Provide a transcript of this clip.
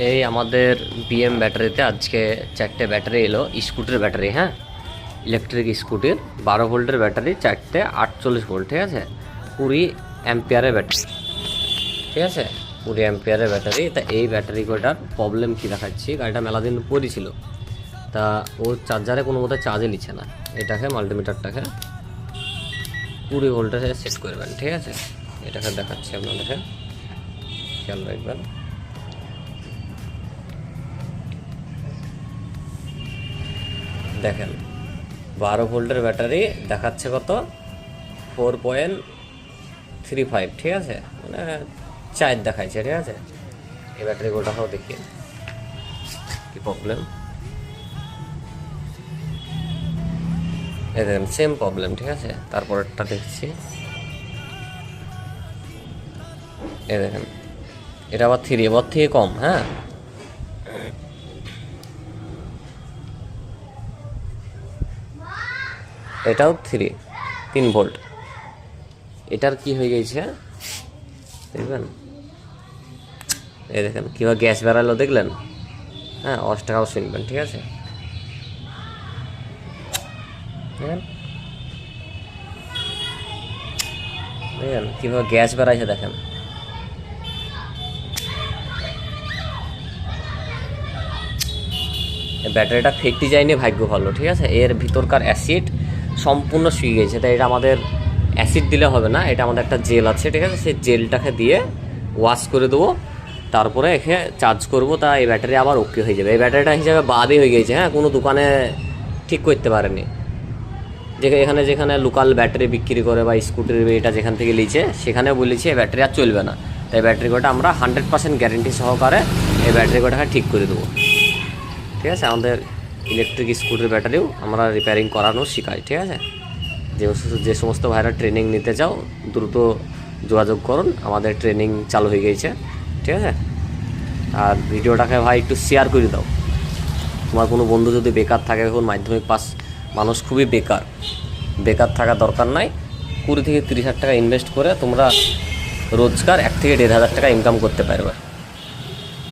এই আমাদের বিএম ব্যাটারিতে আজকে 4টে ব্যাটারি এলো, স্কুটির ব্যাটারি। হ্যাঁ, ইলেকট্রিক স্কুটির 12 ভোল্টের ব্যাটারি, 4টে 48 ভোল্ট। ঠিক আছে, 20 অ্যাম্পিয়ারের ব্যাটারি। ঠিক আছে, 20 অ্যাম্পিয়ারের ব্যাটারি। তা এই ব্যাটারি কটার প্রবলেম কী দেখাচ্ছি, গাড়িটা মেলা দিন পরই ছিল, তা ও চার্জারে কোনো মতো চার্জে নিচ্ছে না। এটাকে মাল্টিমিটারটাকে 20 ভোল্টে সেট করবেন। ঠিক আছে, এটাকে দেখাচ্ছি আপনাদেরকে, খেয়াল রাখবেন। দেখেন 12 ভোল্টের ব্যাটারি দেখাচ্ছে কত, 4.35। ঠিক আছে, মানে 4 দেখাচ্ছে। ঠিক আছে, এই ব্যাটারি গোটাও দেখি কি প্রবলেম। এই দেখেন সেম প্রবলেম। ঠিক আছে, তারপরেরটা দেখছি, এই দেখেন এটা আবার 3, এবার থেকে কম। হ্যাঁ, এটাও 3 ভোল্ট। এটার কি হয়ে গেছে দেখবেন, এই দেখেন কীভাবে গ্যাস বেরালো, দেখলেন? হ্যাঁ, 10 টাকাও শুনবেন। ঠিক আছে, দেখেন দেখেন কীভাবে গ্যাস বেরাইছে, দেখেন। ব্যাটারিটা ফেটে যায়নি, ভাগ্য ভালো। ঠিক আছে, এর ভিতরকার অ্যাসিড সম্পূর্ণ শুয়ে গেছে, তাই এটা আমাদের অ্যাসিড দিলে হবে না, এটা আমাদের একটা জেল আছে। ঠিক আছে, সেই জেলটাকে দিয়ে ওয়াশ করে দেবো, তারপরে এখানে চার্জ করবো, তা এই ব্যাটারি আবার ওকে হয়ে যাবে। এই ব্যাটারিটা হিসাবে বাদই হয়ে গেছে। হ্যাঁ, কোনো দোকানে ঠিক করতে পারেনি। যেখানে যেখানে লোকাল ব্যাটারি বিক্রি করে বা স্কুটির এটা যেখান থেকে নিয়েছে, সেখানে বলেছে এই ব্যাটারি আর চলবে না। তাই ব্যাটারি কোটা আমরা 100% গ্যারেন্টি সহকারে এই ব্যাটারি কোটাকে ঠিক করে দেবো। ঠিক আছে, আমাদের ইলেকট্রিক স্কুটির ব্যাটারিও আমরা রিপেয়ারিং করানো শেখাই। ঠিক আছে, যে সমস্ত ভাইরা ট্রেনিং নিতে চাও দ্রুত যোগাযোগ করুন, আমাদের ট্রেনিং চালু হয়ে গিয়েছে। ঠিক আছে, আর ভিডিওটাকে ভাই একটু শেয়ার করে দাও। তোমার কোনো বন্ধু যদি বেকার থাকে, এখন মাধ্যমিক পাস মানুষ খুবই বেকার থাকার দরকার নাই। 20 থেকে 30 হাজার টাকা ইনভেস্ট করে তোমরা রোজগার 1 থেকে 1.5 হাজার টাকা ইনকাম করতে পারবে।